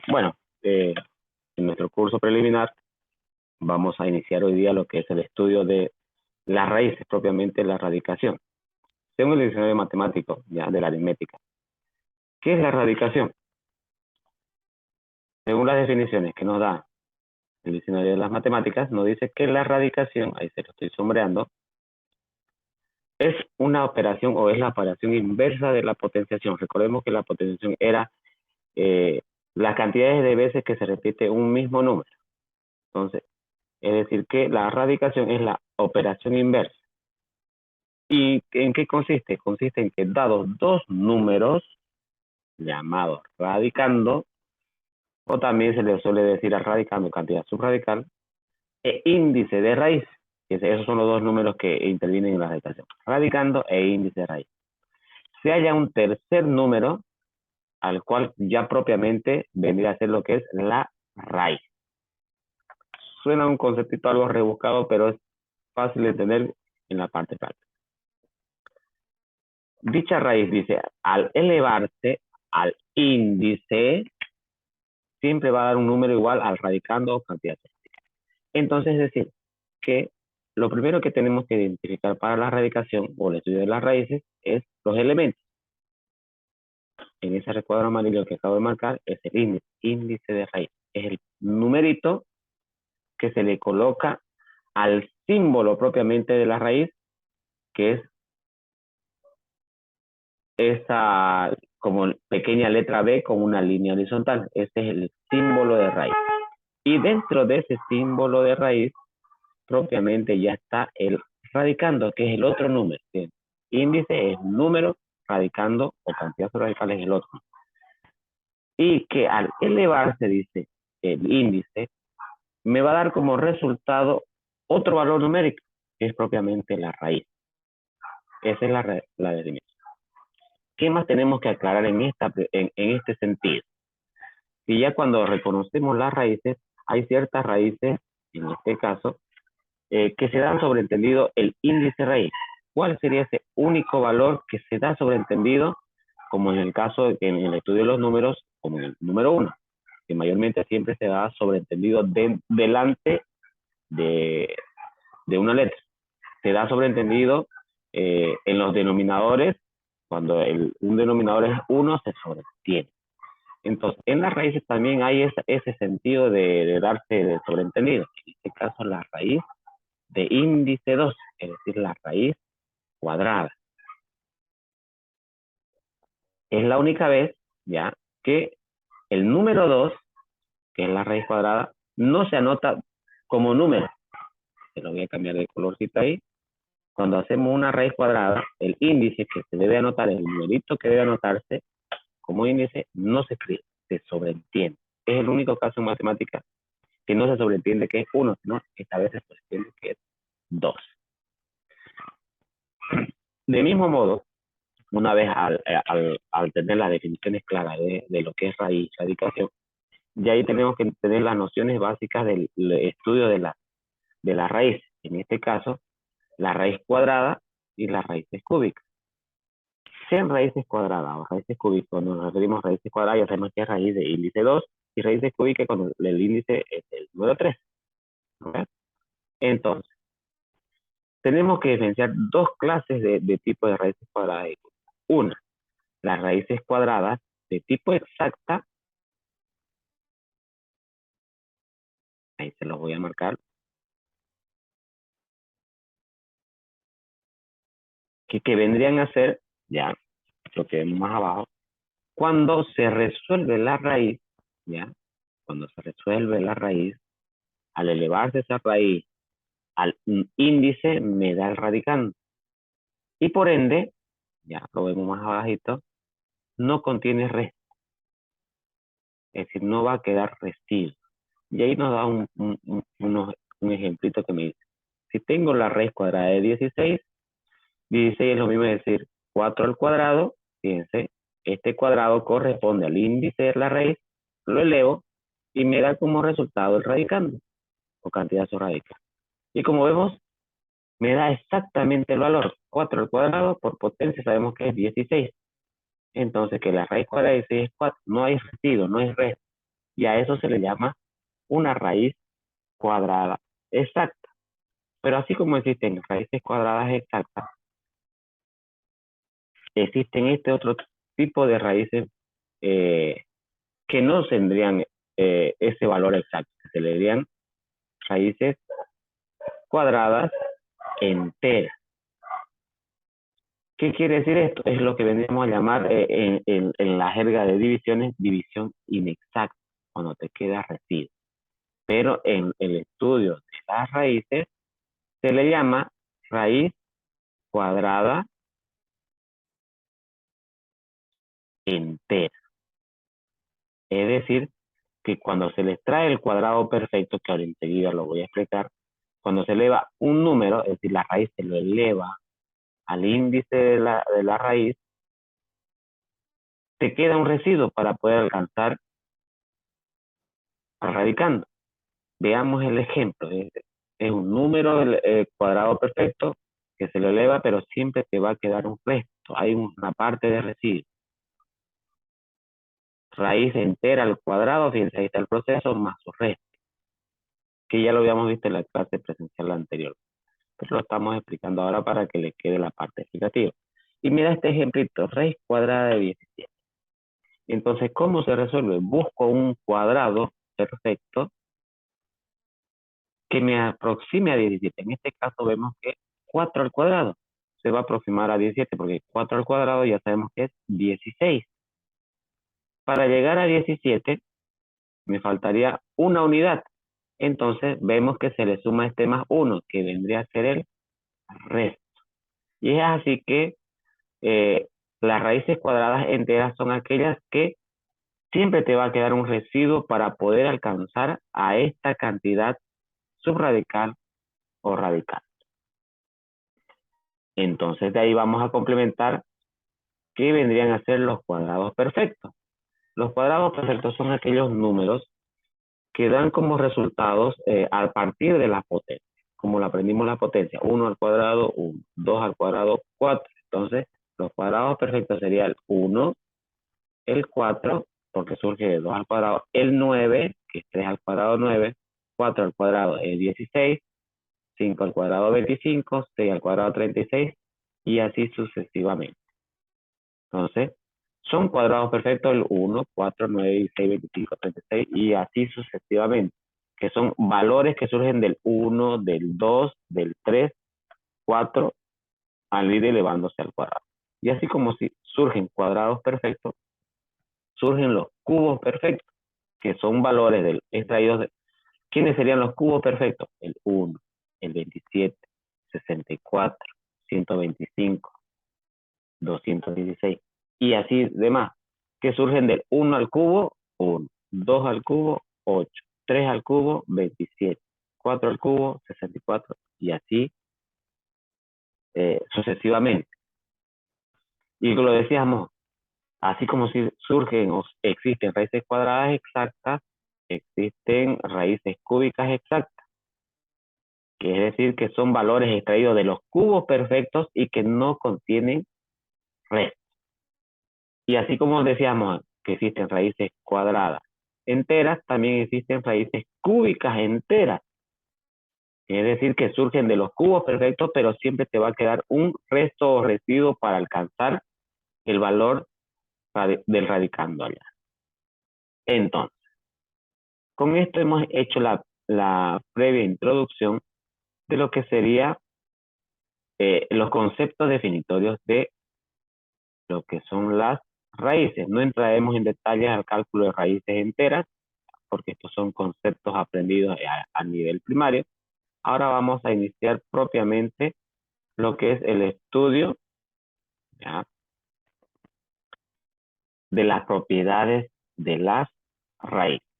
Bueno, en nuestro curso preliminar vamos a iniciar hoy día lo que es el estudio de las raíces, propiamente la radicación. Según el diccionario matemático, ya de la aritmética. ¿Qué es la radicación? Según las definiciones que nos da el diccionario de las matemáticas, nos dice que la radicación, ahí se lo estoy sombreando, es una operación o es la operación inversa de la potenciación. Recordemos que la potenciación era las cantidades de veces que se repite un mismo número. Entonces, es decir, que la radicación es la operación inversa. ¿Y en qué consiste? Consiste en que dados dos números llamados radicando, o también se le suele decir al radicando cantidad subradical, e índice de raíz. Esos son los dos números que intervienen en la radicación. Radicando e índice de raíz. Se halla un tercer número al cual ya propiamente vendría a ser lo que es la raíz. Suena un conceptito algo rebuscado, pero es fácil de entender en la parte práctica. Dicha raíz dice, al elevarse al índice, siempre va a dar un número igual al radicando o cantidad. Entonces, es decir, que lo primero que tenemos que identificar para la radicación o el estudio de las raíces es los elementos. En ese recuadro amarillo que acabo de marcar es el índice de raíz. Es el numerito que se le coloca al símbolo propiamente de la raíz, que es esa como pequeña letra B con una línea horizontal. Este es el símbolo de raíz. Y dentro de ese símbolo de raíz, propiamente ya está el radicando, que es el otro número. ¿Sí? Índice es número, radicando o cantidad radical es el otro. Y que al elevarse, dice el índice, me va a dar como resultado otro valor numérico, que es propiamente la raíz. Esa es la definición. ¿Qué más tenemos que aclarar en este sentido? Y ya cuando reconocemos las raíces, hay ciertas raíces, en este caso, que se dan sobreentendido el índice raíz. ¿Cuál sería ese único valor que se da sobreentendido, como en el caso, en el estudio de los números, como en el número 1, que mayormente siempre se da sobreentendido delante de una letra? Se da sobreentendido en los denominadores, cuando un denominador es 1, se sobreentiende. Entonces, en las raíces también hay ese sentido de darse de sobreentendido. En este caso, la raíz de índice 2, es decir, la raíz cuadrada. Es la única vez, ya, que el número 2, que es la raíz cuadrada, no se anota como número. Se lo voy a cambiar de colorcito ahí. Cuando hacemos una raíz cuadrada, el índice que se debe anotar, el numerito que debe anotarse como índice, no se escribe, se sobreentiende. Es el único caso en matemáticas que no se sobreentiende que es 1, sino esta vez se sobreentiende que es 2. De mismo modo, una vez al tener las definiciones claras de lo que es raíz, radicación, ya ahí tenemos que tener las nociones básicas del estudio de la raíz. En este caso, la raíz cuadrada y las raíces cúbicas. Sean raíces cuadradas o raíces cúbicas, cuando nos referimos a raíces cuadradas, ya sabemos que es raíz de índice 2 y raíces cúbicas cuando el índice es el número 3. ¿Okay? Entonces, tenemos que diferenciar dos clases de tipo de raíces cuadradas. Una, las raíces cuadradas de tipo exacta, ahí se los voy a marcar, que vendrían a ser, ya, lo que vemos más abajo, cuando se resuelve la raíz, ya, cuando se resuelve la raíz, al elevarse esa raíz al índice, me da el radicando. Y por ende, ya lo vemos más abajito, no contiene resto. Es decir, no va a quedar residuo. Y ahí nos da un ejemplito que me dice, si tengo la raíz cuadrada de 16, 16 es lo mismo decir 4 al cuadrado, fíjense, este cuadrado corresponde al índice de la raíz, lo elevo y me da como resultado el radicando, o cantidad subradical. Y como vemos, me da exactamente el valor, 4 al cuadrado por potencia sabemos que es 16. Entonces que la raíz cuadrada de 16 es 4, no hay residuo, no hay resto. y a eso se le llama una raíz cuadrada exacta. Pero así como existen raíces cuadradas exactas, existen este otro tipo de raíces que no tendrían ese valor exacto, se le dirían raíces cuadradas enteras. ¿Qué quiere decir esto? Es lo que vendríamos a llamar en la jerga de divisiones, división inexacta, cuando te queda residuo. Pero en el estudio de las raíces se le llama raíz cuadrada entera. Es decir, que cuando se le extrae el cuadrado perfecto, que ahora enseguida lo voy a explicar, cuando se eleva un número, es decir, la raíz se lo eleva al índice de la raíz, te queda un residuo para poder alcanzar al radicando. Veamos el ejemplo. Es un número cuadrado perfecto que se lo eleva, pero siempre te va a quedar un resto. Hay una parte de residuo. Raíz entera al cuadrado, fíjense, ahí está el proceso, más su resto, que ya lo habíamos visto en la clase presencial anterior. Pero lo estamos explicando ahora para que le quede la parte explicativa. Y mira este ejemplito, raíz cuadrada de 17. Entonces, ¿cómo se resuelve? Busco un cuadrado perfecto que me aproxime a 17. En este caso vemos que 4 al cuadrado se va a aproximar a 17 porque 4 al cuadrado ya sabemos que es 16. Para llegar a 17 me faltaría una unidad. Entonces vemos que se le suma este más 1 que vendría a ser el resto. Y es así que las raíces cuadradas enteras son aquellas que siempre te va a quedar un residuo para poder alcanzar a esta cantidad subradical o radical. Entonces de ahí vamos a complementar qué vendrían a ser los cuadrados perfectos. Los cuadrados perfectos son aquellos números que dan como resultados a partir de la potencia. Como lo aprendimos la potencia, 1 al cuadrado, 1, 2 al cuadrado, 4. Entonces, los cuadrados perfectos serían el 1, el 4, porque surge de 2 al cuadrado, el 9, que es 3 al cuadrado, 9, 4 al cuadrado es 16, 5 al cuadrado 25, 6 al cuadrado 36 y así sucesivamente. Entonces, son cuadrados perfectos el 1, 4, 9, 16, 25, 36 y así sucesivamente, que son valores que surgen del 1, del 2, del 3, 4, al ir elevándose al cuadrado. Y así como si surgen cuadrados perfectos, surgen los cubos perfectos, que son valores extraídos de... ¿Quiénes serían los cubos perfectos? El 1, el 27, 64, 125, 216 y así demás, que surgen del 1 al cubo, 1, 2 al cubo, 8, 3 al cubo, 27, 4 al cubo, 64 y así sucesivamente. Y lo decíamos, así como si surgen o existen raíces cuadradas exactas, existen raíces cúbicas exactas, que es decir, que son valores extraídos de los cubos perfectos y que no contienen restos. Y así como decíamos que existen raíces cuadradas enteras, también existen raíces cúbicas enteras. Es decir, que surgen de los cubos perfectos, pero siempre te va a quedar un resto o residuo para alcanzar el valor del radicando allá. Entonces, con esto hemos hecho la previa introducción de lo que sería los conceptos definitorios de lo que son las raíces. No entraremos en detalles al cálculo de raíces enteras, porque estos son conceptos aprendidos a nivel primario. Ahora vamos a iniciar propiamente lo que es el estudio, ¿ya?, de las propiedades de las raíces.